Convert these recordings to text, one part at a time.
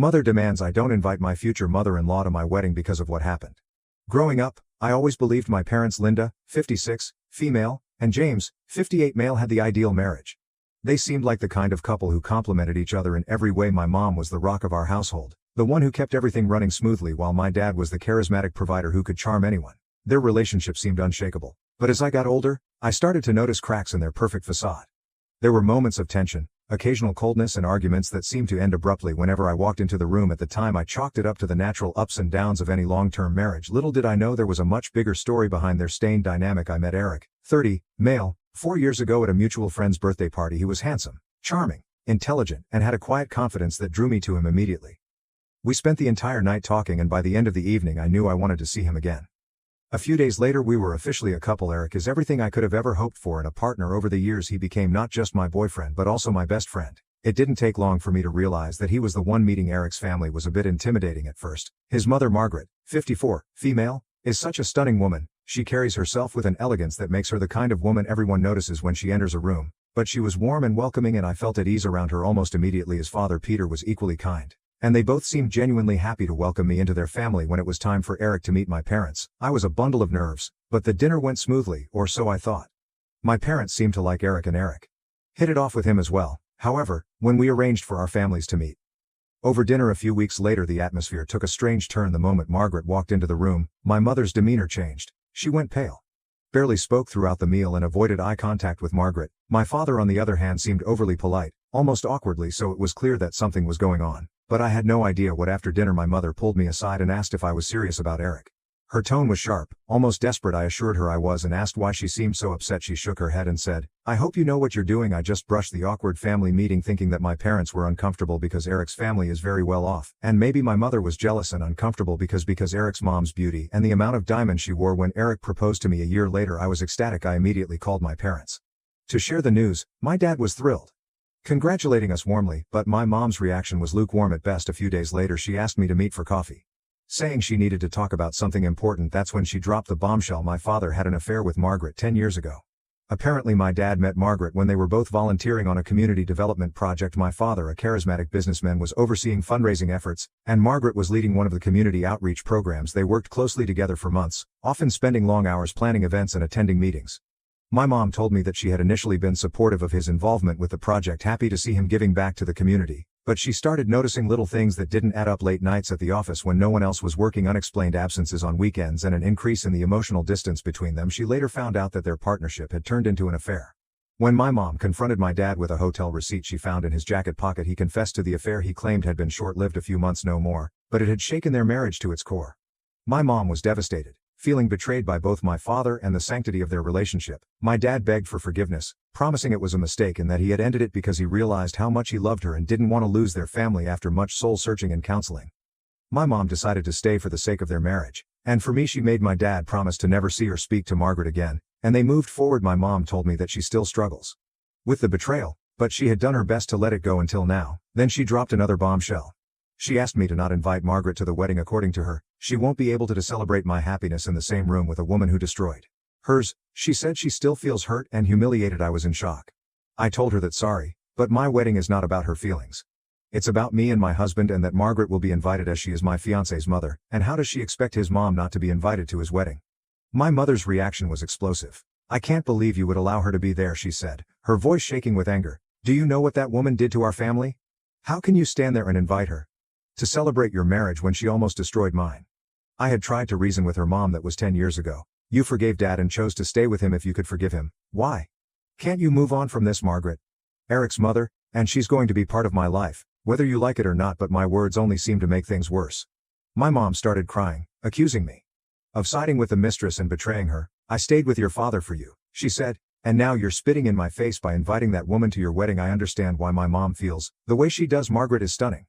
Mother demands I don't invite my future mother-in-law to my wedding because of what happened. Growing up, I always believed my parents Linda, 56, female, and James, 58 male had the ideal marriage. They seemed like the kind of couple who complemented each other in every way. My mom was the rock of our household, the one who kept everything running smoothly, while my dad was the charismatic provider who could charm anyone. Their relationship seemed unshakable. But as I got older, I started to notice cracks in their perfect facade. There were moments of tension, occasional coldness, and arguments that seemed to end abruptly whenever I walked into the room. At the time, I chalked it up to the natural ups and downs of any long-term marriage. Little did I know there was a much bigger story behind their strained dynamic. I met Eric, 30, male, 4 years ago at a mutual friend's birthday party. He was handsome, charming, intelligent, and had a quiet confidence that drew me to him immediately. We spent the entire night talking, and by the end of the evening I knew I wanted to see him again. A few days later we were officially a couple. Eric is everything I could have ever hoped for in a partner. Over the years he became not just my boyfriend but also my best friend. It didn't take long for me to realize that he was the one. Meeting Eric's family was a bit intimidating at first. His mother, Margaret, 54, female, is such a stunning woman. She carries herself with an elegance that makes her the kind of woman everyone notices when she enters a room, but she was warm and welcoming, and I felt at ease around her almost immediately. His father, Peter, was equally kind, and they both seemed genuinely happy to welcome me into their family. When it was time for Eric to meet my parents, I was a bundle of nerves, but the dinner went smoothly, or so I thought. My parents seemed to like Eric, and Eric hit it off with him as well. However, when we arranged for our families to meet over dinner a few weeks later, the atmosphere took a strange turn. The moment Margaret walked into the room, my mother's demeanor changed. She went pale, barely spoke throughout the meal, and avoided eye contact with Margaret. My father, on the other hand, seemed overly polite, almost awkwardly, so it was clear that something was going on. But I had no idea what. After dinner my mother pulled me aside and asked if I was serious about Eric. Her tone was sharp, almost desperate. I assured her I was and asked why she seemed so upset. She shook her head and said, "I hope you know what you're doing." I just brushed the awkward family meeting, thinking that my parents were uncomfortable because Eric's family is very well off, and maybe my mother was jealous and uncomfortable because Eric's mom's beauty and the amount of diamonds she wore. When Eric proposed to me a year later, I was ecstatic. I immediately called my parents to share the news. My dad was thrilled, congratulating us warmly, but my mom's reaction was lukewarm at best. A few days later she asked me to meet for coffee, saying she needed to talk about something important. That's when she dropped the bombshell. My father had an affair with Margaret 10 years ago. Apparently my dad met Margaret when they were both volunteering on a community development project. My father, a charismatic businessman, was overseeing fundraising efforts, and Margaret was leading one of the community outreach programs. They worked closely together for months, often spending long hours planning events and attending meetings. My mom told me that she had initially been supportive of his involvement with the project, happy to see him giving back to the community, but she started noticing little things that didn't add up: late nights at the office when no one else was working, unexplained absences on weekends, and an increase in the emotional distance between them. She later found out that their partnership had turned into an affair. When my mom confronted my dad with a hotel receipt she found in his jacket pocket, he confessed to the affair he claimed had been short-lived, a few months no more, but it had shaken their marriage to its core. My mom was devastated, feeling betrayed by both my father and the sanctity of their relationship. My dad begged for forgiveness, promising it was a mistake and that he had ended it because he realized how much he loved her and didn't want to lose their family. After much soul-searching and counseling, my mom decided to stay for the sake of their marriage, and for me she made my dad promise to never see or speak to Margaret again, and they moved forward. My mom told me that she still struggles with the betrayal, but she had done her best to let it go until now. Then she dropped another bombshell. She asked me to not invite Margaret to the wedding. According to her, she won't be able to celebrate my happiness in the same room with a woman who destroyed hers. She said she still feels hurt and humiliated. I was in shock. I told her that sorry, but my wedding is not about her feelings. It's about me and my husband, and that Margaret will be invited as she is my fiancé's mother, and how does she expect his mom not to be invited to his wedding? My mother's reaction was explosive. "I can't believe you would allow her to be there," she said, her voice shaking with anger. "Do you know what that woman did to our family? How can you stand there and invite her to celebrate your marriage when she almost destroyed mine?" I had tried to reason with her mom. "That was 10 years ago. You forgave Dad and chose to stay with him. If you could forgive him, why can't you move on from this? Margaret, Eric's mother, and she's going to be part of my life, whether you like it or not." But my words only seemed to make things worse. My mom started crying, accusing me of siding with the mistress and betraying her. "I stayed with your father for you," she said, "and now you're spitting in my face by inviting that woman to your wedding." I understand why my mom feels the way she does. Margaret is stunning,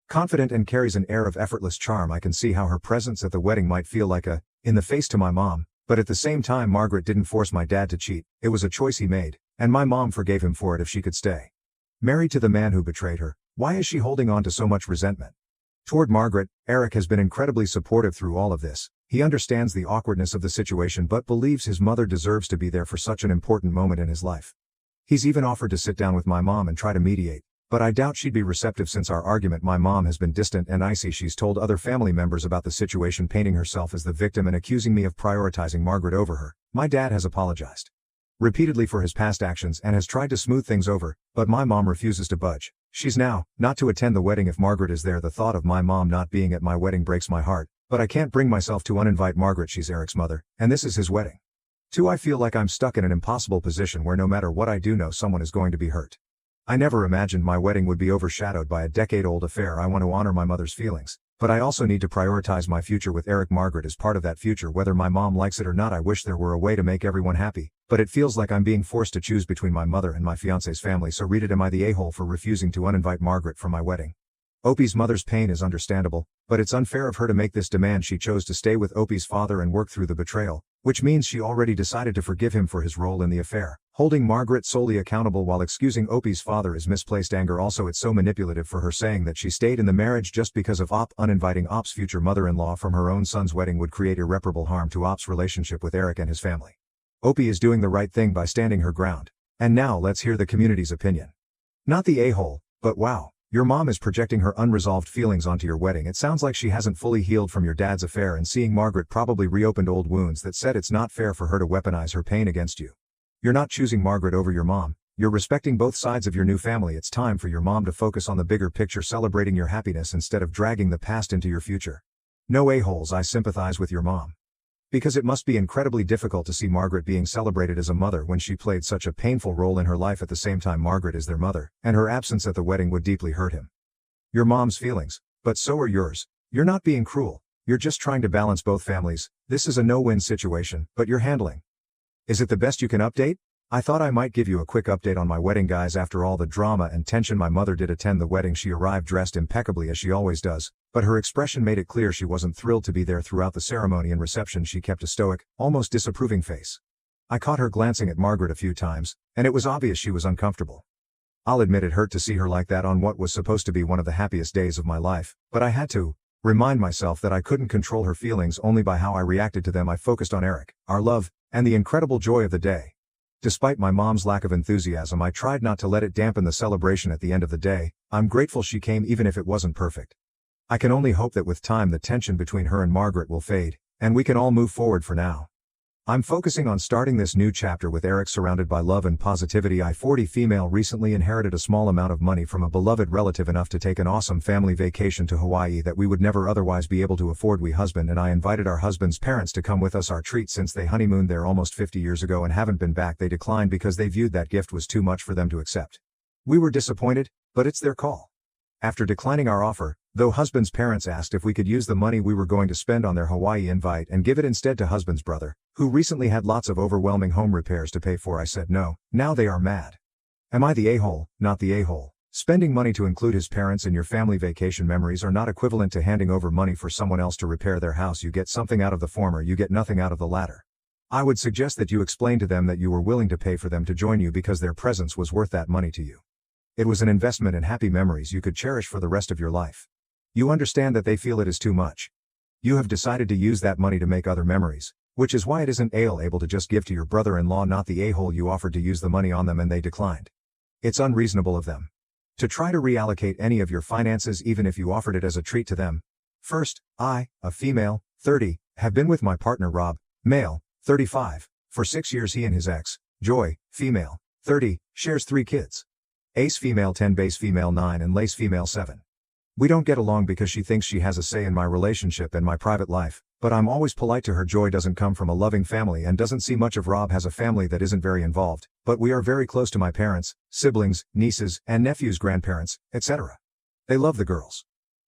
confident, and carries an air of effortless charm. I can see how her presence at the wedding might feel like a in the face to my mom, but at the same time Margaret didn't force my dad to cheat. It was a choice he made, and my mom forgave him for it. If she could stay married to the man who betrayed her, why is she holding on to so much resentment toward Margaret? Eric has been incredibly supportive through all of this. He understands the awkwardness of the situation but believes his mother deserves to be there for such an important moment in his life. He's even offered to sit down with my mom and try to mediate, but I doubt she'd be receptive since our argument. My mom has been distant and icy. She's told other family members about the situation, painting herself as the victim and accusing me of prioritizing Margaret over her. My dad has apologized repeatedly for his past actions and has tried to smooth things over, but my mom refuses to budge. She's now not to attend the wedding if Margaret is there. The thought of my mom not being at my wedding breaks my heart, but I can't bring myself to uninvite Margaret. She's Eric's mother, and this is his wedding. 2. I feel like I'm stuck in an impossible position where no matter what I do, know someone is going to be hurt. I never imagined my wedding would be overshadowed by a decade-old affair. I want to honor my mother's feelings, but I also need to prioritize my future with Eric. Margaret is part of that future whether my mom likes it or not. I wish there were a way to make everyone happy, but it feels like I'm being forced to choose between my mother and my fiance's family. So read it. Am I the a-hole for refusing to uninvite Margaret from my wedding? Opie's mother's pain is understandable, but it's unfair of her to make this demand. She chose to stay with Opie's father and work through the betrayal, which means she already decided to forgive him for his role in the affair. Holding Margaret solely accountable while excusing Opie's father is misplaced anger. Also, it's so manipulative for her saying that she stayed in the marriage just because of uninviting Op's future mother-in-law from her own son's wedding would create irreparable harm to Op's relationship with Eric and his family. Opie is doing the right thing by standing her ground. And now let's hear the community's opinion. Not the a-hole, but wow. Your mom is projecting her unresolved feelings onto your wedding. It sounds like she hasn't fully healed from your dad's affair, and seeing Margaret probably reopened old wounds that said it's not fair for her to weaponize her pain against you. You're not choosing Margaret over your mom. You're respecting both sides of your new family. It's time for your mom to focus on the bigger picture, celebrating your happiness instead of dragging the past into your future. No a-holes. I sympathize with your mom. Because it must be incredibly difficult to see Margaret being celebrated as a mother when she played such a painful role in her life. At the same time, Margaret is their mother, and her absence at the wedding would deeply hurt him. Your mom's feelings, but so are yours. You're not being cruel. You're just trying to balance both families. This is a no-win situation, but you're handling. Is it the best you can update? I thought I might give you a quick update on my wedding, guys. After all the drama and tension, my mother did attend the wedding. She arrived dressed impeccably as she always does, but her expression made it clear she wasn't thrilled to be there. Throughout the ceremony and reception, she kept a stoic, almost disapproving face. I caught her glancing at Margaret a few times, and it was obvious she was uncomfortable. I'll admit it hurt to see her like that on what was supposed to be one of the happiest days of my life, but I had to remind myself that I couldn't control her feelings only by how I reacted to them. I focused on Eric, our love, and the incredible joy of the day. Despite my mom's lack of enthusiasm, I tried not to let it dampen the celebration. At the end of the day, I'm grateful she came even if it wasn't perfect. I can only hope that with time the tension between her and Margaret will fade, and we can all move forward. For now, I'm focusing on starting this new chapter with Eric, surrounded by love and positivity. I, 40 female, recently inherited a small amount of money from a beloved relative, enough to take an awesome family vacation to Hawaii that we would never otherwise be able to afford. We, husband and I, invited our husband's parents to come with us. Our treat, since they honeymooned there almost 50 years ago and haven't been back. They declined because they viewed that gift was too much for them to accept. We were disappointed, but it's their call. After declining our offer, though, husband's parents asked if we could use the money we were going to spend on their Hawaii invite and give it instead to husband's brother, who recently had lots of overwhelming home repairs to pay for. I said no. Now they are mad. Am I the a-hole? Not the a-hole. Spending money to include his parents in your family vacation memories are not equivalent to handing over money for someone else to repair their house. You get something out of the former, you get nothing out of the latter. I would suggest that you explain to them that you were willing to pay for them to join you because their presence was worth that money to you. It was an investment in happy memories you could cherish for the rest of your life. You understand that they feel it is too much. You have decided to use that money to make other memories, which is why it isn't able to just give to your brother-in-law. Not the a-hole. You offered to use the money on them and they declined. It's unreasonable of them to try to reallocate any of your finances even if you offered it as a treat to them. First, I, a female, 30, have been with my partner Rob, male, 35, for 6 years. He and his ex, Joy, female, 30, shares 3 kids. Ace, female, 10, Base, female, 9, and Lace, female, 7. We don't get along because she thinks she has a say in my relationship and my private life, but I'm always polite to her. Joy doesn't come from a loving family and doesn't see much of Rob. Has a family that isn't very involved, but we are very close to my parents, siblings, nieces, and nephews, grandparents, etc. They love the girls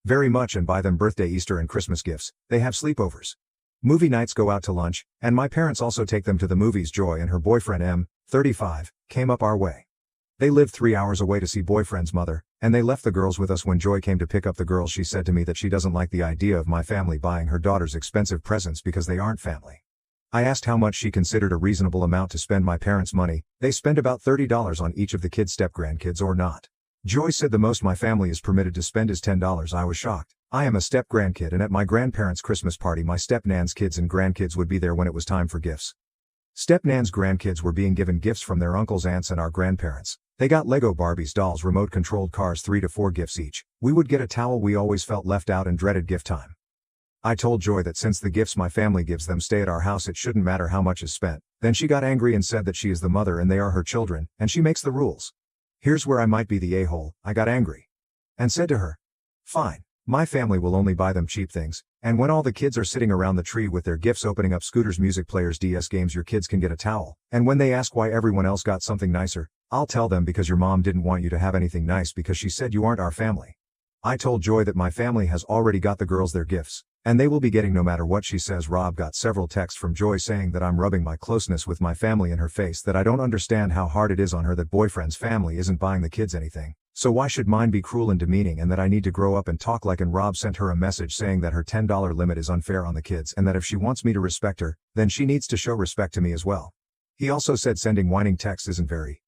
very much and buy them birthday, Easter, and Christmas gifts. They have sleepovers, movie nights, go out to lunch, and my parents also take them to the movies. Joy and her boyfriend M, 35, came up our way. They lived 3 hours away to see boyfriend's mother, and they left the girls with us. When Joy came to pick up the girls, she said to me that she doesn't like the idea of my family buying her daughters expensive presents because they aren't family. I asked how much she considered a reasonable amount to spend my parents' money. They spend about $30 on each of the kids, step-grandkids or not. Joy said the most my family is permitted to spend is $10. I was shocked. I am a step-grandkid, and at my grandparents' Christmas party my step-nan's kids and grandkids would be there when it was time for gifts. Step-nan's grandkids were being given gifts from their uncles, aunts, and our grandparents. They got Lego Barbies, dolls, remote-controlled cars, 3 to 4 gifts each. We would get a towel. We always felt left out and dreaded gift time. I told Joy that since the gifts my family gives them stay at our house, it shouldn't matter how much is spent. Then she got angry and said that she is the mother and they are her children, and she makes the rules. Here's where I might be the a-hole. I got angry and said to her, "Fine. My family will only buy them cheap things, and when all the kids are sitting around the tree with their gifts, opening up scooters, music players, DS games, your kids can get a towel. And when they ask why everyone else got something nicer, I'll tell them because your mom didn't want you to have anything nice because she said you aren't our family." I told Joy that my family has already got the girls their gifts, and they will be getting no matter what she says. Rob got several texts from Joy saying that I'm rubbing my closeness with my family in her face, that I don't understand how hard it is on her that boyfriend's family isn't buying the kids anything. So why should mine be cruel and demeaning, and that I need to grow up and talk like. And Rob sent her a message saying that her $10 limit is unfair on the kids and that if she wants me to respect her, then she needs to show respect to me as well. He also said sending whining texts isn't very.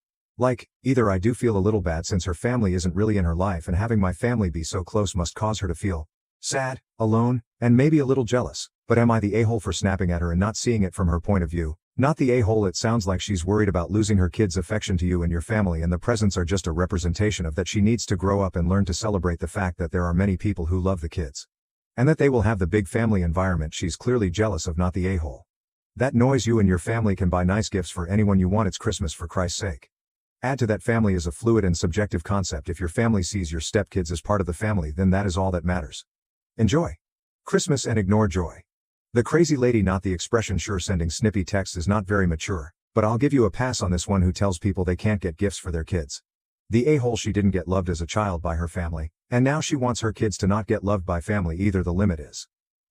Either I do feel a little bad since her family isn't really in her life, and having my family be so close must cause her to feel sad, alone, and maybe a little jealous, but am I the a-hole for snapping at her and not seeing it from her point of view? Not the a-hole. It sounds like she's worried about losing her kids' affection to you and your family, and the presents are just a representation of that. She needs to grow up and learn to celebrate the fact that there are many people who love the kids, and that they will have the big family environment she's clearly jealous of. Not the a-hole. That noise. You and your family can buy nice gifts for anyone you want. It's Christmas, for Christ's sake. Add to that, family is a fluid and subjective concept. If your family sees your stepkids as part of the family, then that is all that matters. Enjoy Christmas and ignore Joy, the crazy lady. Not the expression. Sure, sending snippy texts is not very mature, but I'll give you a pass on this one. Who tells people they can't get gifts for their kids? The a-hole. She didn't get loved as a child by her family, and now she wants her kids to not get loved by family either. The limit is,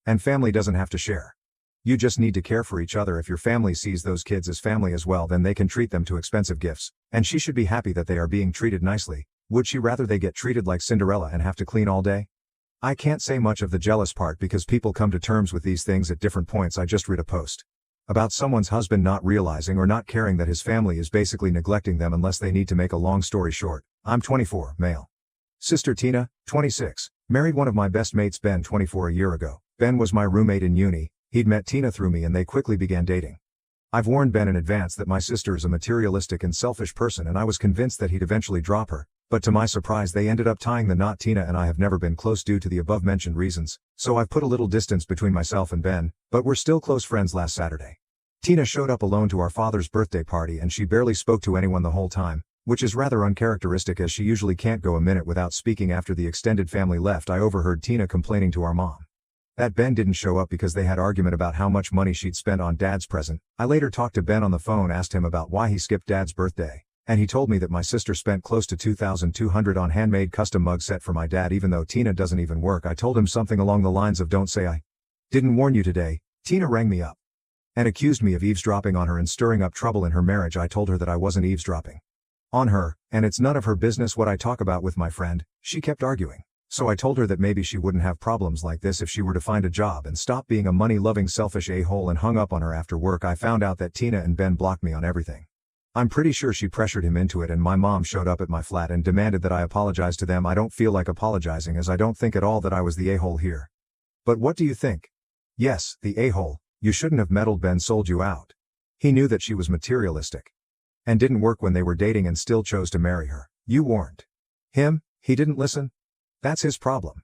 and family doesn't have to share. You just need to care for each other. If your family sees those kids as family as well, then they can treat them to expensive gifts, and she should be happy that they are being treated nicely. Would she rather they get treated like Cinderella and have to clean all day? I can't say much of the jealous part because people come to terms with these things at different points. I just read a post about someone's husband not realizing or not caring that his family is basically neglecting them unless they need to. Make a long story short, I'm 24, male. Sister Tina, 26, married one of my best mates, Ben, 24, a year ago. Ben was my roommate in uni. He'd met Tina through me and they quickly began dating. I've warned Ben in advance that my sister is a materialistic and selfish person, and I was convinced that he'd eventually drop her, but to my surprise they ended up tying the knot. Tina and I have never been close due to the above-mentioned reasons, so I've put a little distance between myself and Ben, but we're still close friends. Last Saturday, Tina showed up alone to our father's birthday party and she barely spoke to anyone the whole time, which is rather uncharacteristic as she usually can't go a minute without speaking. After the extended family left, I overheard Tina complaining to our mom that Ben didn't show up because they had argument about how much money she'd spent on Dad's present. I later talked to Ben on the phone, asked him about why he skipped Dad's birthday, and he told me that my sister spent close to $2,200 on handmade custom mug set for my dad even though Tina doesn't even work. I told him something along the lines of, "Don't say I didn't warn you today." Tina rang me up and accused me of eavesdropping on her and stirring up trouble in her marriage. I told her that I wasn't eavesdropping on her, and it's none of her business what I talk about with my friend. She kept arguing. So I told her that maybe she wouldn't have problems like this if she were to find a job and stop being a money-loving selfish a-hole, and hung up on her. After work I found out that Tina and Ben blocked me on everything. I'm pretty sure she pressured him into it, and my mom showed up at my flat and demanded that I apologize to them. I don't feel like apologizing as I don't think at all that I was the a-hole here. But what do you think? Yes, the a-hole. You shouldn't have meddled. Ben sold you out. He knew that she was materialistic and didn't work when they were dating and still chose to marry her. You warned him, he didn't listen? That's his problem.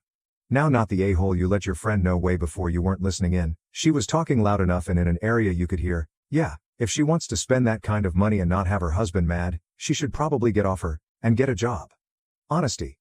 Now, not the a-hole. You let your friend know way before you weren't listening in. She was talking loud enough and in an area you could hear. Yeah, if she wants to spend that kind of money and not have her husband mad, she should probably get off her and get a job. Honesty.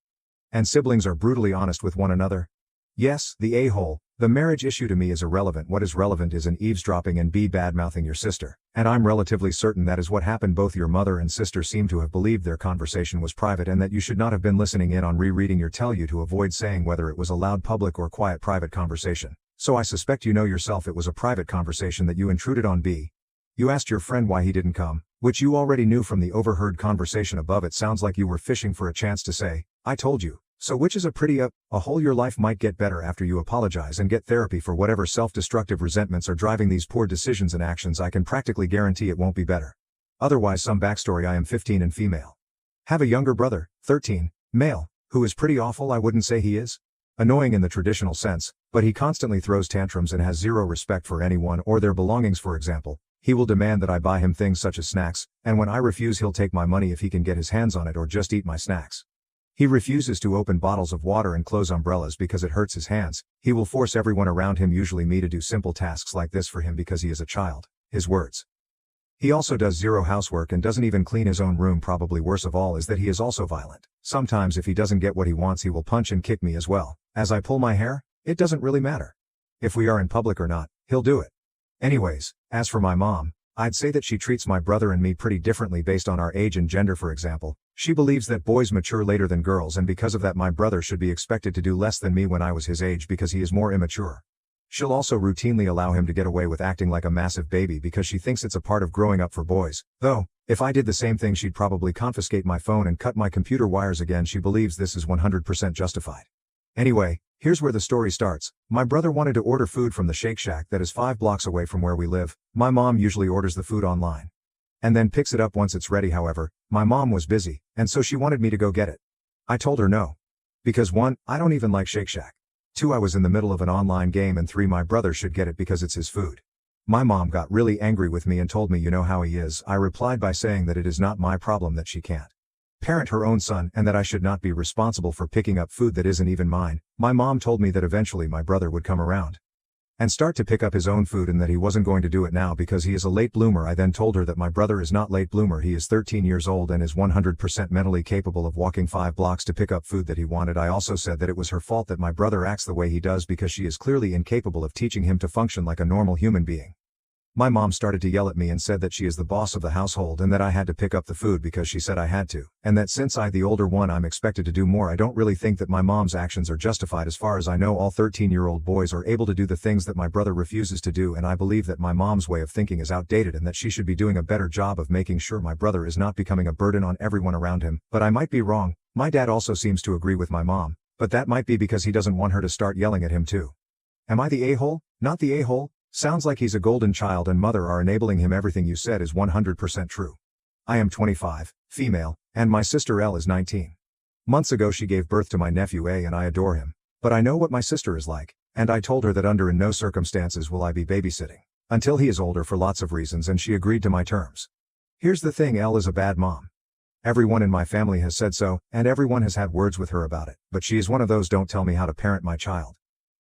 And siblings are brutally honest with one another. Yes, the a-hole. The marriage issue to me is irrelevant. What is relevant is an eavesdropping and bad-mouthing your sister, and I'm relatively certain that is what happened. Both your mother and sister seem to have believed their conversation was private and that you should not have been listening in on rereading your tell you to avoid saying whether it was a loud public or quiet private conversation. So I suspect you know yourself it was a private conversation that you intruded on. B. You asked your friend why he didn't come, which you already knew from the overheard conversation above. It sounds like you were fishing for a chance to say, "I told you." So which is a pretty a-hole. Your life might get better after you apologize and get therapy for whatever self-destructive resentments are driving these poor decisions and actions. I can practically guarantee it won't be better. Otherwise, some backstory. I am 15 and female. Have a younger brother, 13, male, who is pretty awful. I wouldn't say he is annoying in the traditional sense, but he constantly throws tantrums and has zero respect for anyone or their belongings. For example, He will demand that I buy him things such as snacks, and when I refuse he'll take my money if he can get his hands on it or just eat my snacks. He refuses to open bottles of water and close umbrellas because it hurts his hands. He will force everyone around him, usually me, to do simple tasks like this for him because he is a child. His words. He also does zero housework and doesn't even clean his own room. Probably worse of all is that he is also violent. Sometimes if he doesn't get what he wants he will punch and kick me as well. As I pull my hair, it doesn't really matter. If we are in public or not, he'll do it. Anyways, as for my mom, I'd say that she treats my brother and me pretty differently based on our age and gender. For example, she believes that boys mature later than girls, and because of that my brother should be expected to do less than me when I was his age because he is more immature. She'll also routinely allow him to get away with acting like a massive baby because she thinks it's a part of growing up for boys. Though, if I did the same thing she'd probably confiscate my phone and cut my computer wires again. She believes this is 100% justified. Anyway, here's where the story starts. My brother wanted to order food from the Shake Shack that is 5 blocks away from where we live. My mom usually orders the food online and then picks it up once it's ready. However, my mom was busy, and so she wanted me to go get it. I told her no. Because 1, I don't even like Shake Shack. 2, I was in the middle of an online game, and 3, my brother should get it because it's his food. My mom got really angry with me and told me you know how he is. I replied by saying that it is not my problem that she can't parent her own son and that I should not be responsible for picking up food that isn't even mine. My mom told me that eventually my brother would come around and start to pick up his own food and that he wasn't going to do it now because he is a late bloomer. I then told her that my brother is not late bloomer. He is 13 years old and is 100% mentally capable of walking 5 blocks to pick up food that he wanted. I also said that it was her fault that my brother acts the way he does because she is clearly incapable of teaching him to function like a normal human being. My mom started to yell at me and said that she is the boss of the household and that I had to pick up the food because she said I had to, and that since I'm the older one I'm expected to do more. I don't really think that my mom's actions are justified. As far as I know, all 13-year-old boys are able to do the things that my brother refuses to do, and I believe that my mom's way of thinking is outdated and that she should be doing a better job of making sure my brother is not becoming a burden on everyone around him. But I might be wrong. My dad also seems to agree with my mom, but that might be because he doesn't want her to start yelling at him too. Am I the a-hole? Not the a-hole? Sounds like he's a golden child and mother are enabling him. Everything you said is 100% true. I am 25, female, and my sister Elle is 19. Months ago she gave birth to my nephew A and I adore him. But I know what my sister is like, and I told her that under no circumstances will I be babysitting until he is older for lots of reasons, and she agreed to my terms. Here's the thing, Elle is a bad mom. Everyone in my family has said so, and everyone has had words with her about it, but she is one of those don't tell me how to parent my child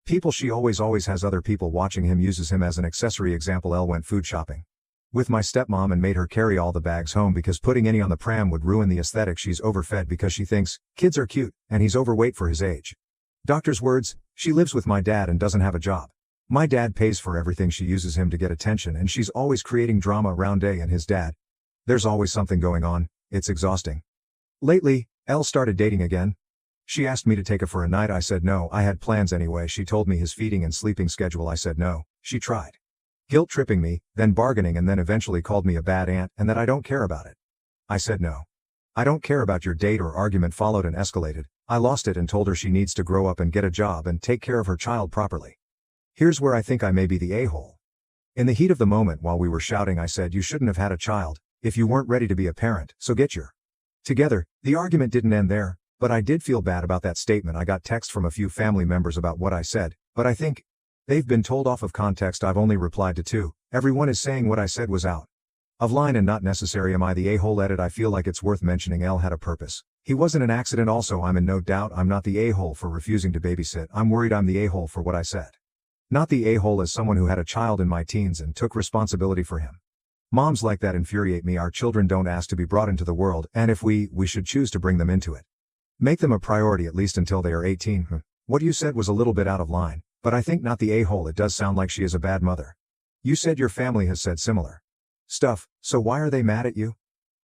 people. She always has other people watching him, uses him as an accessory. Example, Elle went food shopping with my stepmom and made her carry all the bags home because putting any on the pram would ruin the aesthetic. She's overfed because she thinks kids are cute and he's overweight for his age. Doctor's words, she lives with my dad and doesn't have a job. My dad pays for everything. She uses him to get attention and she's always creating drama around A and his dad. There's always something going on. It's exhausting. Lately, Elle started dating again. She asked me to take her for a night. I said no, I had plans anyway. She told me his feeding and sleeping schedule. I said no. She tried guilt tripping me, then bargaining, and then eventually called me a bad aunt and that I don't care about it. I said no. I don't care about your date. Or argument followed and escalated. I lost it and told her she needs to grow up and get a job and take care of her child properly. Here's where I think I may be the a-hole. In the heat of the moment while we were shouting, I said you shouldn't have had a child if you weren't ready to be a parent, so get your together. The argument didn't end there. But I did feel bad about that statement. I got text from a few family members about what I said, but I think they've been told off of context. I've only replied to 2. Everyone is saying what I said was out of line and not necessary. Am I the a-hole? Edit. I feel like it's worth mentioning Elle had a purpose. He wasn't an accident. Also, I'm in no doubt I'm not the a-hole for refusing to babysit. I'm worried I'm the a-hole for what I said. Not the a-hole as someone who had a child in my teens and took responsibility for him. Moms like that infuriate me. Our children don't ask to be brought into the world, and if we should choose to bring them into it, make them a priority at least until they are 18. What you said was a little bit out of line, but I think not the a-hole. It does sound like she is a bad mother. You said your family has said similar stuff, so why are they mad at you?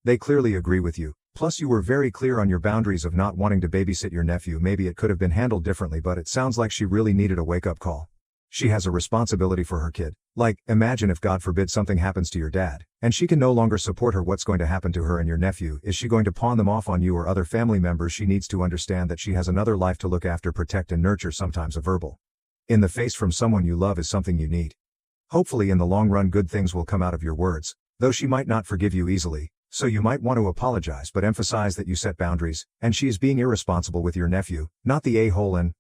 They clearly agree with you, plus you were very clear on your boundaries of not wanting to babysit your nephew. Maybe it could have been handled differently, but it sounds like she really needed a wake-up call. She has a responsibility for her kid. Like, imagine if God forbid something happens to your dad, and she can no longer support her. What's going to happen to her and your nephew? Is she going to pawn them off on you or other family members? She needs to understand that she has another life to look after, protect, and nurture. Sometimes a verbal in the face from someone you love is something you need. Hopefully in the long run good things will come out of your words, though she might not forgive you easily, so you might want to apologize but emphasize that you set boundaries, and she is being irresponsible with your nephew, not the a-hole, and